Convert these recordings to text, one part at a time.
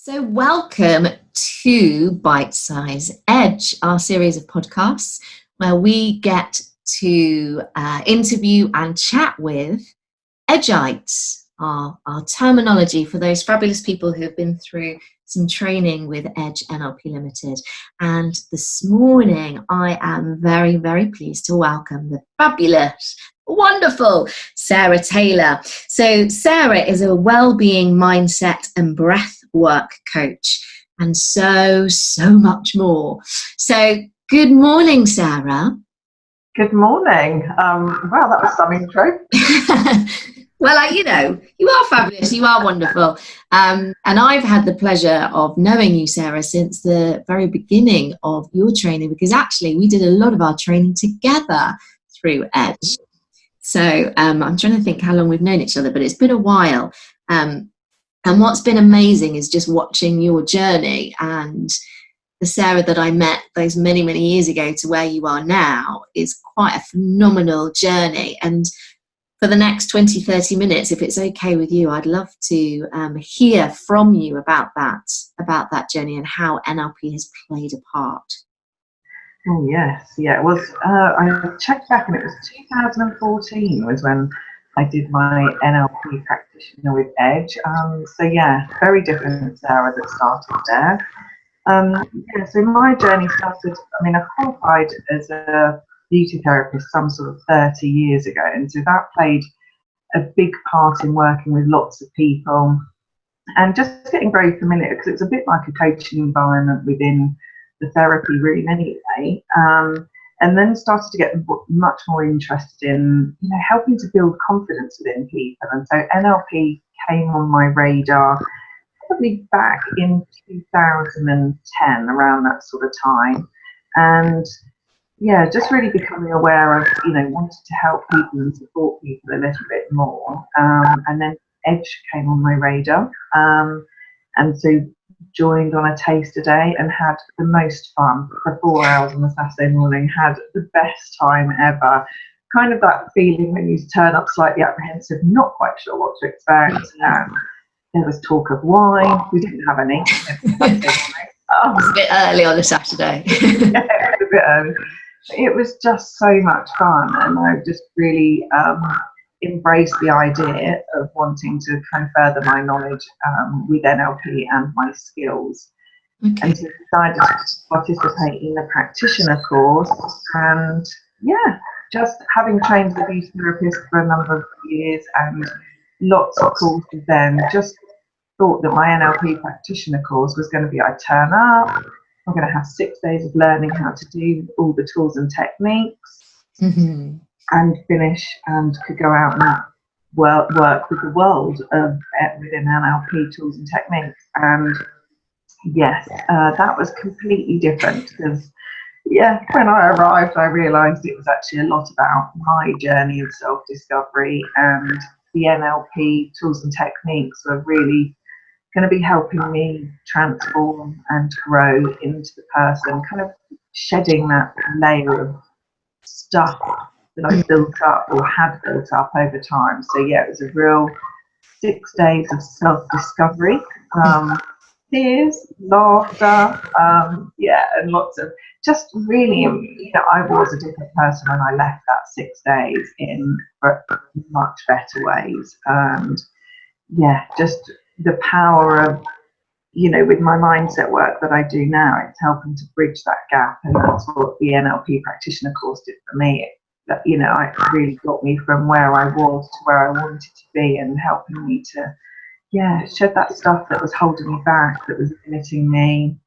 So welcome to Bitesize Edge, our series of podcasts where we get to interview and chat with Edgeites, our terminology for those fabulous people who have been through some training with Edge NLP Limited. And this morning I am very, very pleased to welcome the fabulous, wonderful Sarah Taylor. So Sarah is a wellbeing, mindset and breathwork coach and so much more. So good morning, Sarah. Good morning. Wow, that was some intro. Well, you are fabulous, you are wonderful. And I've had the pleasure of knowing you, Sarah, since the very beginning of your training, because actually we did a lot of our training together through Edge. So I'm trying to think how long we've known each other, but it's been a while. And what's been amazing is just watching your journey, and the Sarah that I met those many, many years ago to where you are now is quite a phenomenal journey. And for the next 20-30 minutes, if it's okay with you, I'd love to hear from you about that journey and how NLP has played a part. Oh yes, yeah. It was. I checked back, and it was 2014 was when I did my NLP practitioner with Edge. So yeah, very different Sarah that started there. So my journey started. I qualified as a beauty therapist some sort of 30 years ago, and so that played a big part in working with lots of people and just getting very familiar, because it's a bit like a coaching environment within the therapy room anyway, and then started to get much more interested in helping to build confidence within people. And so NLP came on my radar probably back in 2010, around that sort of time, and yeah, just really becoming aware of, wanted to help people and support people a little bit more. And then Edge came on my radar. And so joined on a taster day and had the most fun for 4 hours on a Saturday morning, had the best time ever. Kind of that feeling when you turn up slightly apprehensive, not quite sure what to expect. There was talk of wine. We didn't have any. It was a bit early on a Saturday. Yeah, it was a bit early. It was just so much fun, and I just really embraced the idea of wanting to kind of further my knowledge with NLP and my skills. Okay. And so decided to participate in the practitioner course, and yeah, just having trained as a beauty therapist for a number of years and lots of courses, then just thought that my NLP practitioner course was going to be, I turn up, I'm going to have 6 days of learning how to do all the tools and techniques, and finish and could go out and work with the world within NLP tools and techniques. And yes, that was completely different, because when I arrived, I realised it was actually a lot about my journey of self-discovery, and the NLP tools and techniques were really going to be helping me transform and grow into the person, kind of shedding that layer of stuff that I built up or had built up over time. So yeah, it was a real 6 days of self-discovery, tears, laughter, and lots of just really, I was a different person when I left that 6 days in much better ways. And yeah, just the power of, with my mindset work that I do now, it's helping to bridge that gap, and that's what the NLP practitioner course did for me. That it really got me from where I was to where I wanted to be, and helping me to shed that stuff that was holding me back, that was limiting me.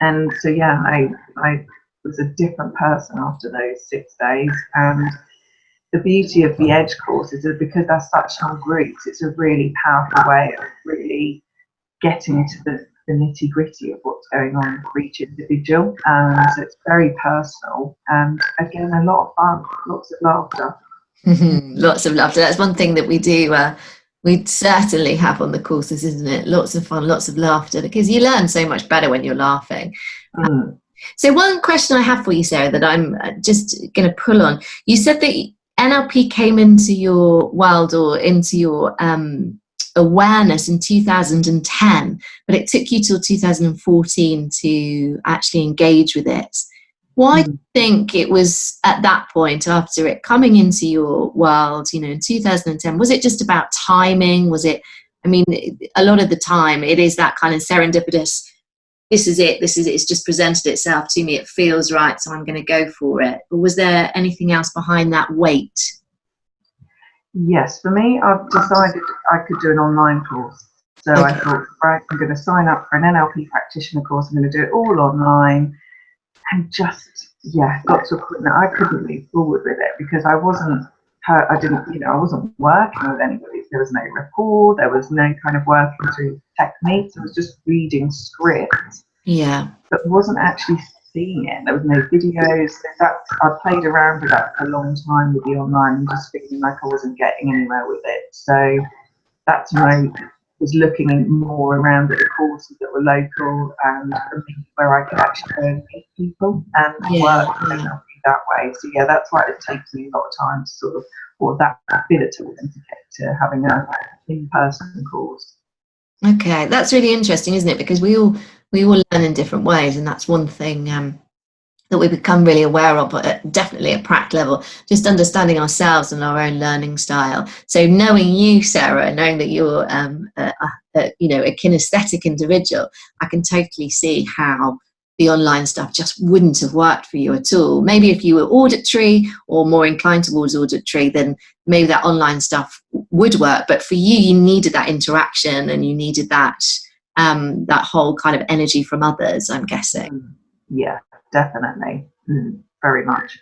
And so I was a different person after those 6 days. And the beauty of the Edge course is that because they're such long groups, it's a really powerful way of really getting to the nitty gritty of what's going on for each individual. So it's very personal, and again, a lot of fun, lots of laughter. Lots of laughter. That's one thing that we do. We certainly have on the courses, isn't it? Lots of fun, lots of laughter, because you learn so much better when you're laughing. So one question I have for you, Sarah, that I'm just going to pull on. You said that NLP came into your world, or into your awareness in 2010, but it took you till 2014 to actually engage with it. Why do you think it was at that point, after it coming into your world, you know, in 2010, was it just about timing? Was it, I mean, a lot of the time it is that kind of serendipitous, this is it, it's just presented itself to me, it feels right, so I'm going to go for it. Or was there anything else behind that weight? Yes, for me, I've decided I could do an online course. So okay. I thought, right, I'm going to sign up for an NLP practitioner course. I'm going to do it all online. And just, got to a point that I couldn't move forward with it because I wasn't working with anybody. There was no rapport. There was no kind of working through techniques. I was just reading scripts. Yeah. But wasn't actually seeing it. There was no videos. I played around with that for a long time with the online and just feeling like I wasn't getting anywhere with it. So that's when I was looking more around at the courses that were local and where I could actually go and meet people and work that way. So that's why it takes me a lot of time to sort of, or that ability to get to having an in-person course. Okay, that's really interesting, isn't it? Because we all learn in different ways, and that's one thing that we become really aware of, but definitely at practical level, just understanding ourselves and our own learning style. So knowing you, Sarah, knowing that you're a kinesthetic individual, I can totally see how the online stuff just wouldn't have worked for you at all. Maybe if you were auditory or more inclined towards auditory, then maybe that online stuff would work. But for you, you needed that interaction and you needed that whole kind of energy from others, I'm guessing. Yeah, definitely. Very much.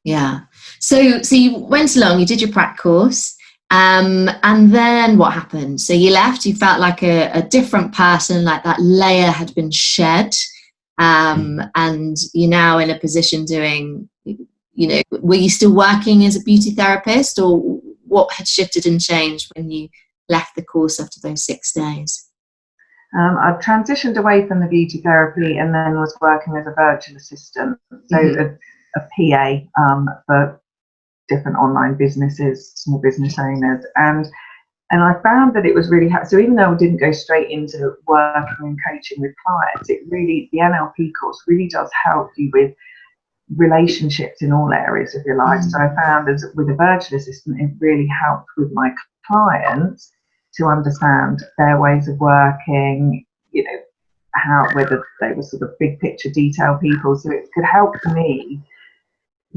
Yeah. So you went along, you did your prac course, and then what happened? So you left, you felt like a different person, like that layer had been shed. And you're now in a position doing, were you still working as a beauty therapist, or what had shifted and changed when you left the course after those 6 days? I transitioned away from the beauty therapy and then was working as a virtual assistant, so a PA for different online businesses, small business owners, and I found that it was really so even though I didn't go straight into working and coaching with clients, the NLP course really does help you with relationships in all areas of your life. So I found as with a virtual assistant, it really helped with my clients to understand their ways of working, whether they were sort of big picture detail people. So it could help me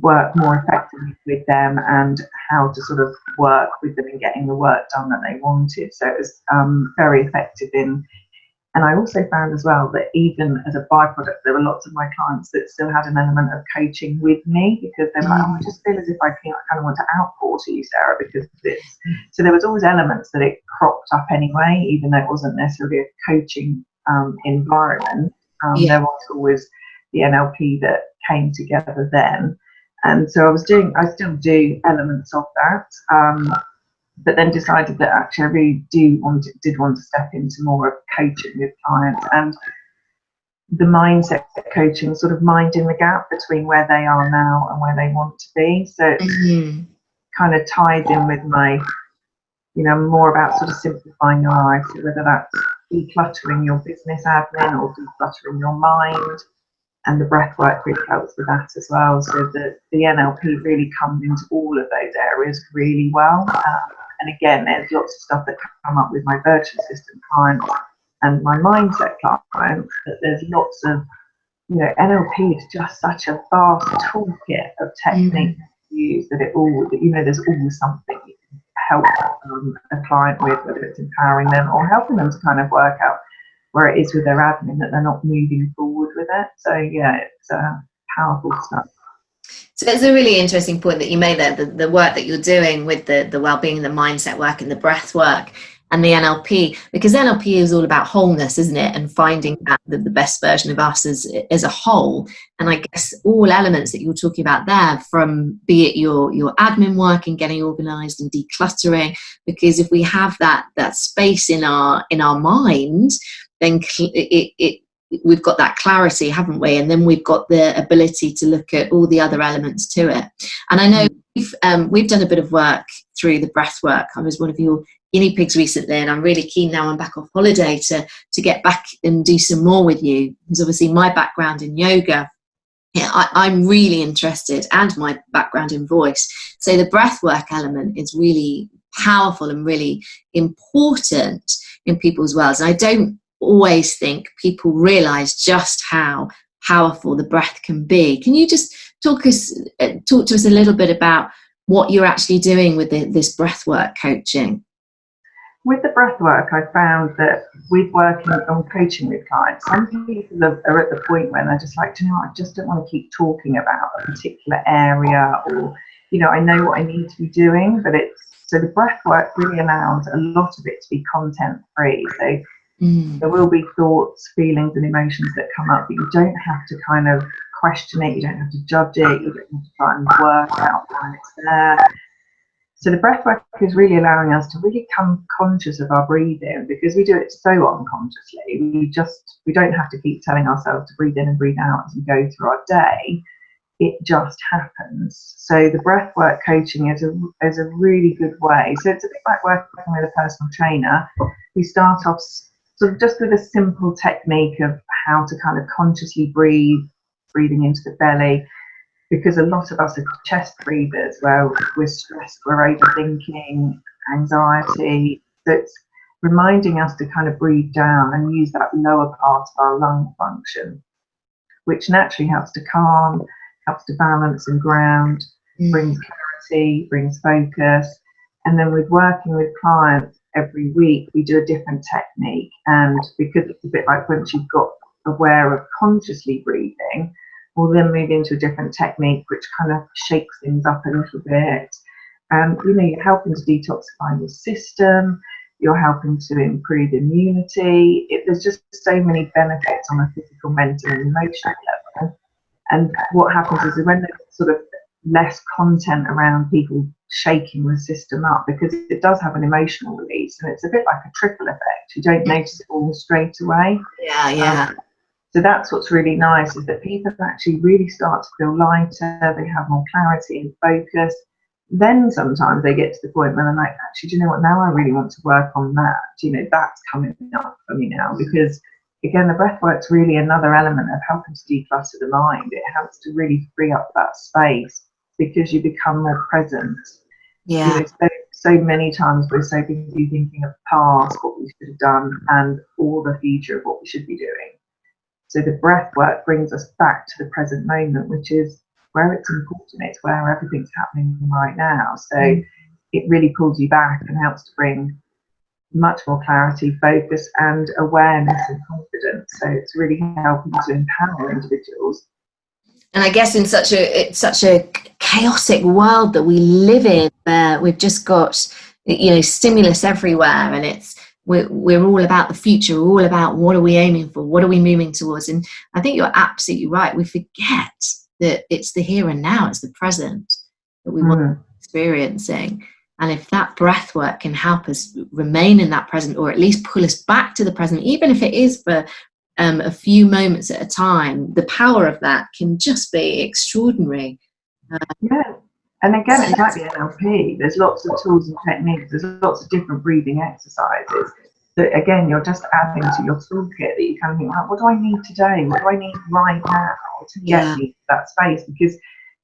work more effectively with them and how to sort of work with them in getting the work done that they wanted. So it was very effective and I also found as well that even as a byproduct, there were lots of my clients that still had an element of coaching with me because they were like, I just feel as if I kind of want to outpour to you, Sarah, because of this. So there was always elements that it cropped up anyway, even though it wasn't necessarily a coaching environment. There was always the NLP that came together then. And so I still do elements of that, but then decided that actually I really did want to step into more of coaching with clients and the mindset coaching, sort of minding the gap between where they are now and where they want to be. So it kind of ties in with my, more about sort of simplifying your life. So whether that's decluttering your business admin or decluttering your mind. And the breathwork really helps with that as well. So the NLP really comes into all of those areas really well. And again, there's lots of stuff that come up with my virtual assistant clients and my mindset clients. That there's lots of, NLP is just such a vast toolkit of techniques to use that there's always something you can help a client with, whether it's empowering them or helping them to kind of work out where it is with their admin that they're not moving forward with it. So it's powerful stuff. So it's a really interesting point that you made there, the work that you're doing with the well-being, the mindset work and the breath work and the NLP, because NLP is all about wholeness, isn't it? And finding the best version of us as a whole. And I guess all elements that you're talking about there, from be it your admin work and getting organized and decluttering, because if we have that space in our mind, then we've got that clarity, haven't we? And then we've got the ability to look at all the other elements to it. And I know we've done a bit of work through the breath work. I was one of your guinea pigs recently, and I'm really keen now I'm back off holiday to get back and do some more with you, because obviously my background in yoga, yeah, I'm really interested, and my background in voice. So the breathwork element is really powerful and really important in people's worlds. And I don't always think people realise just how powerful the breath can be. Can you just talk to us a little bit about what you're actually doing with this breathwork coaching? With the breath work, I found that with working on coaching with clients, some people are at the point when they're just like, I just don't want to keep talking about a particular area, or, I know what I need to be doing, but so the breath work really allows a lot of it to be content free. So there will be thoughts, feelings and emotions that come up, but you don't have to kind of question it, you don't have to judge it, you don't have to try and work out why it's there. So the breath work is really allowing us to really become conscious of our breathing, because we do it so unconsciously. We don't have to keep telling ourselves to breathe in and breathe out as we go through our day. It just happens. So the breath work coaching is a really good way. So it's a bit like working with a personal trainer. We start off sort of just with a simple technique of how to kind of consciously breathing into the belly, because a lot of us are chest breathers, where we're stressed, we're overthinking, anxiety. So it's reminding us to kind of breathe down and use that lower part of our lung function, which naturally helps to calm, helps to balance and ground, brings clarity, brings focus. And then with working with clients every week, we do a different technique. And because it's a bit like once you've got aware of consciously breathing, we'll then move into a different technique which kind of shakes things up a little bit. You're helping to detoxify your system, you're helping to improve immunity. There's just so many benefits on a physical, mental and emotional level. And what happens is when there's sort of less content around people shaking the system up, because it does have an emotional release, and it's a bit like a trickle effect. You don't notice it all straight away. Yeah. So that's what's really nice, is that people actually really start to feel lighter, they have more clarity and focus. Then sometimes they get to the point where they're like, actually, do you know what, now I really want to work on that. That's coming up for me now, because again, the breath work's really another element of helping to declutter the mind. It helps to really free up that space, because you become more present. Yeah. So many times we're so busy thinking of the past, what we should have done, and all the future of what we should be doing. So the breath work brings us back to the present moment, which is where it's important. It's where everything's happening right now. So it really pulls you back and helps to bring much more clarity, focus and awareness and confidence. So it's really helping to empower individuals. And I guess it's such a chaotic world that we live in, where we've just got, stimulus everywhere, and we're all about the future. We're all about what are we aiming for? What are we moving towards? And I think you're absolutely right. We forget that it's the here and now, it's the present that we want to be experiencing. And if that breath work can help us remain in that present, or at least pull us back to the present, even if it is for a few moments at a time, the power of that can just be extraordinary. And again, it's like the NLP. There's lots of tools and techniques. There's lots of different breathing exercises that, again, you're just adding to your toolkit, that you kind of think, what do I need today? What do I need right now to get me to that space? Because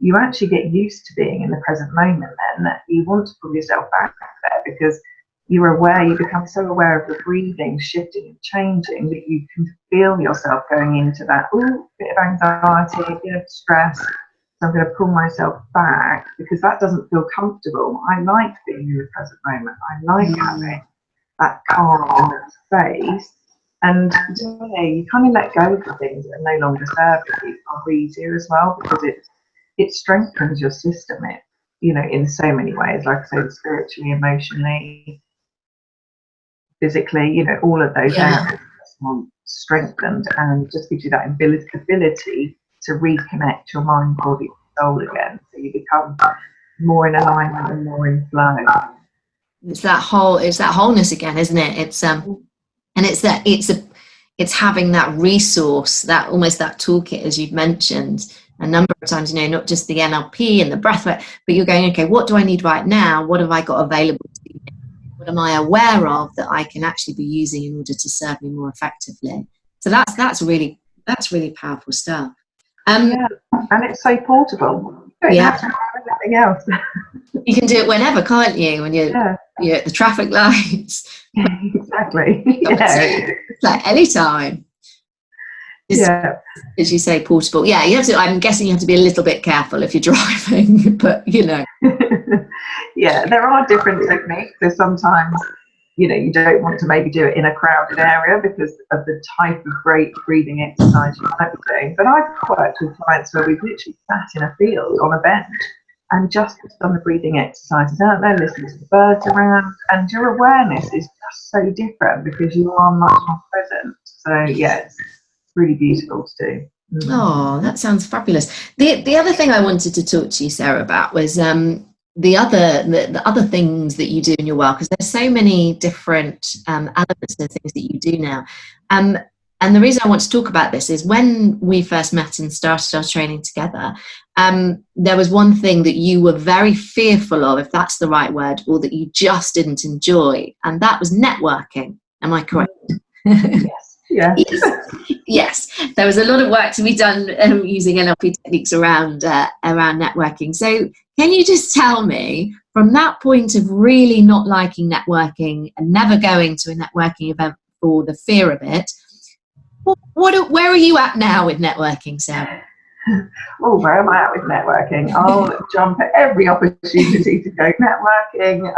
you actually get used to being in the present moment, then, that you want to pull yourself back there, because you're aware, you become so aware of the breathing shifting and changing, that you can feel yourself going into that bit of anxiety, a bit of stress. So I'm going to pull myself back, because that doesn't feel comfortable. I like being in the present moment. I like having that calm and that space. And you kind of let go of the things that are no longer serving you. Are easier as well, because it strengthens your system. In so many ways, like I say, spiritually, emotionally, physically, all of those areas are strengthened, and just gives you that ability to reconnect your mind, body, soul again. So you become more in alignment and more in flow. It's that wholeness again, isn't it? It's having that resource, that almost that toolkit, as you've mentioned a number of times, not just the NLP and the breathwork, but you're going, okay, what do I need right now? What have I got available to me? What am I aware of that I can actually be using in order to serve me more effectively? So that's really powerful stuff. Yeah, and it's so portable. You don't have to do anything else. You can do it whenever, can't you? When you're at the traffic lights. Exactly. It's like anytime. As you say, portable. Yeah, you have to. I'm guessing you have to be a little bit careful if you're driving, but you know. Yeah, there are different techniques. So sometimes, you know, you don't want to maybe do it in a crowded area because of the type of great breathing exercise you might be doing. But I've worked with clients where we've literally sat in a field on a bench and just done the breathing exercises out there, listening to the birds around, and your awareness is just so different because you are much more present. So yeah, it's really beautiful to do. Oh, that sounds fabulous. The other thing I wanted to talk to you, Sarah, about was the other things that you do in your work, because there's so many different elements and things that you do now. And the reason I want to talk about this is when we first met and started our training together, there was one thing that you were very fearful of, if that's the right word, or that you just didn't enjoy, and that was networking. Am I correct? Yes. Yeah. Yes. There was a lot of work to be done using NLP techniques around networking. So can you just tell me, from that point of really not liking networking and never going to a networking event for the fear of it, where are you at now with networking, Sarah? Oh, where am I at with networking? I'll jump at every opportunity to go networking.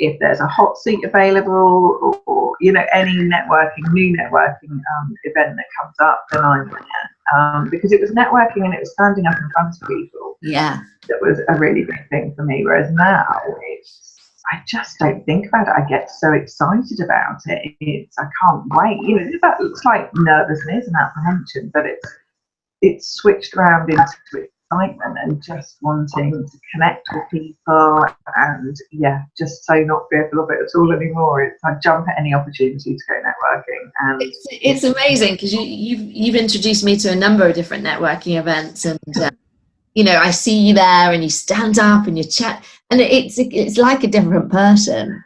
If there's a hot seat available, or you know, any new networking event that comes up, then I'm there. Because it was networking and it was standing up in front of people. Yeah, that was a really big thing for me. Whereas now, I just don't think about it. I get so excited about it. I can't wait. You know, that looks like nervousness and apprehension, but it's switched around into excitement and just wanting to connect with people, and just so not fearful of it at all anymore. I jump at any opportunity to go networking, and it's amazing because you've introduced me to a number of different networking events, and you know, I see you there and you stand up and you chat, and it's like a different person.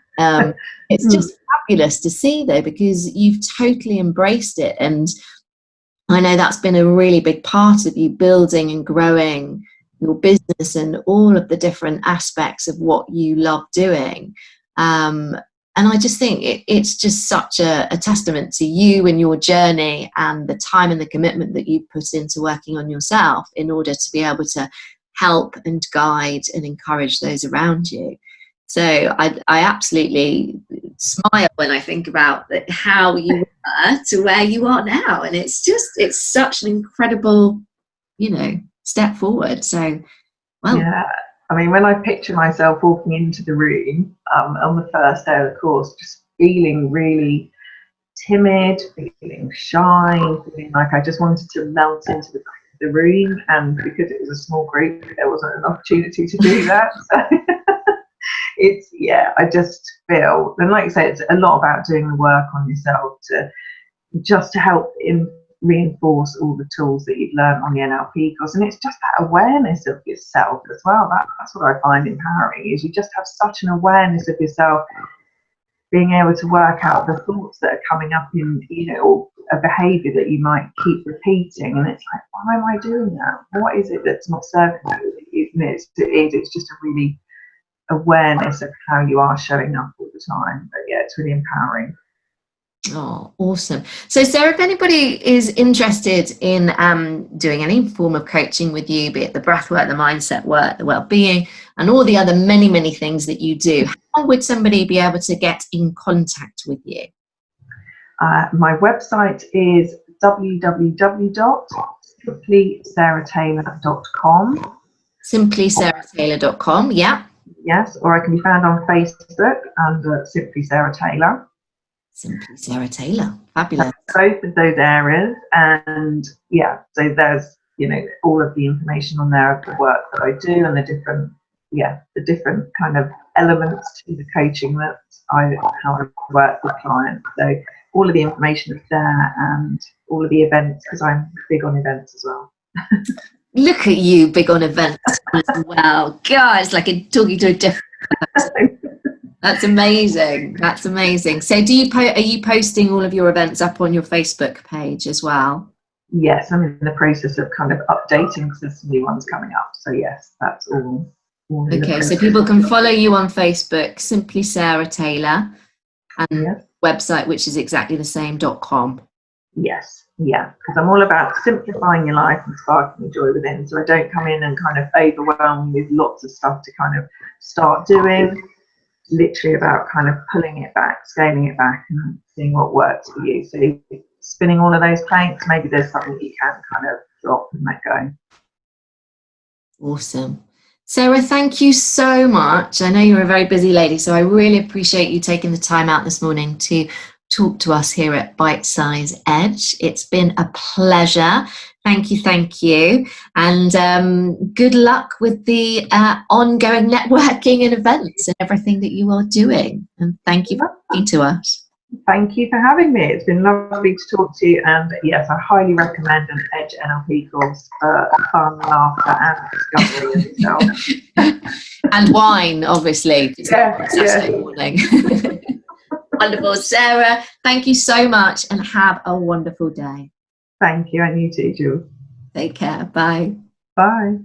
It's just fabulous to see, though, because you've totally embraced it, and I know that's been a really big part of you building and growing your business and all of the different aspects of what you love doing. And I just think it's just such a testament to you and your journey and the time and the commitment that you put into working on yourself in order to be able to help and guide and encourage those around you. So I absolutely smile when I think about how you were to where you are now, and it's such an incredible, you know, step forward. So, well, yeah. I mean, when I picture myself walking into the room on the first day of the course, just feeling really timid, feeling shy, feeling like I just wanted to melt into the room, and because it was a small group, there wasn't an opportunity to do that. So I just feel, and like I say, it's a lot about doing the work on yourself to help reinforce all the tools that you've learned on the NLP course. And it's just that awareness of yourself as well. That's what I find empowering, is you just have such an awareness of yourself, being able to work out the thoughts that are coming up in, you know, a behaviour that you might keep repeating, and it's like, why am I doing that? What is it that's not serving you? It's just a really awareness of how you are showing up all the time. But yeah, it's really empowering. Oh, awesome. So Sarah, if anybody is interested in doing any form of coaching with you, be it the breathwork, the mindset work, the well-being, and all the other many things that you do, how would somebody be able to get in contact with you? My website is www.simplysarahtaylor.com. simplysarahtaylor.com, yeah. Yes, or I can be found on Facebook under Simply Sarah Taylor. Simply Sarah Taylor, fabulous. Both of those areas, and so there's, you know, all of the information on there of the work that I do and the different kind of elements to the coaching how I work with clients. So all of the information is there, and all of the events, because I'm big on events as well. Look at you, big on events as well. God, it's like talking to a different person. That's amazing. That's amazing. So do you are you posting all of your events up on your Facebook page as well? Yes, I'm in the process of kind of updating because there's some new ones coming up. So yes, that's all in the Okay, so process. people can follow you on Facebook, simply Sarah Taylor, and Yes. website, which is exactly the same.com. Yes, yeah, because I'm all about simplifying your life and sparking the joy within. So I don't come in and kind of overwhelm with lots of stuff to kind of start doing. Literally about kind of pulling it back, scaling it back, and seeing what works for you. So spinning all of those plates, maybe there's something you can kind of drop and let go. Awesome. Sarah, thank you so much. I know you're a very busy lady, so I really appreciate you taking the time out this morning to talk to us here at Bitesize Edge. It's been a pleasure. Thank you, thank you. And good luck with the ongoing networking and events and everything that you are doing. And thank you for talking to us. Thank you for having me. It's been lovely to talk to you. And yes, I highly recommend an Edge NLP course for fun, laughter, and discovery of yourself. And wine, obviously. Saturday morning. Wonderful. Sarah, thank you so much and have a wonderful day. Thank you. And you too, Jules. Take care. Bye. Bye.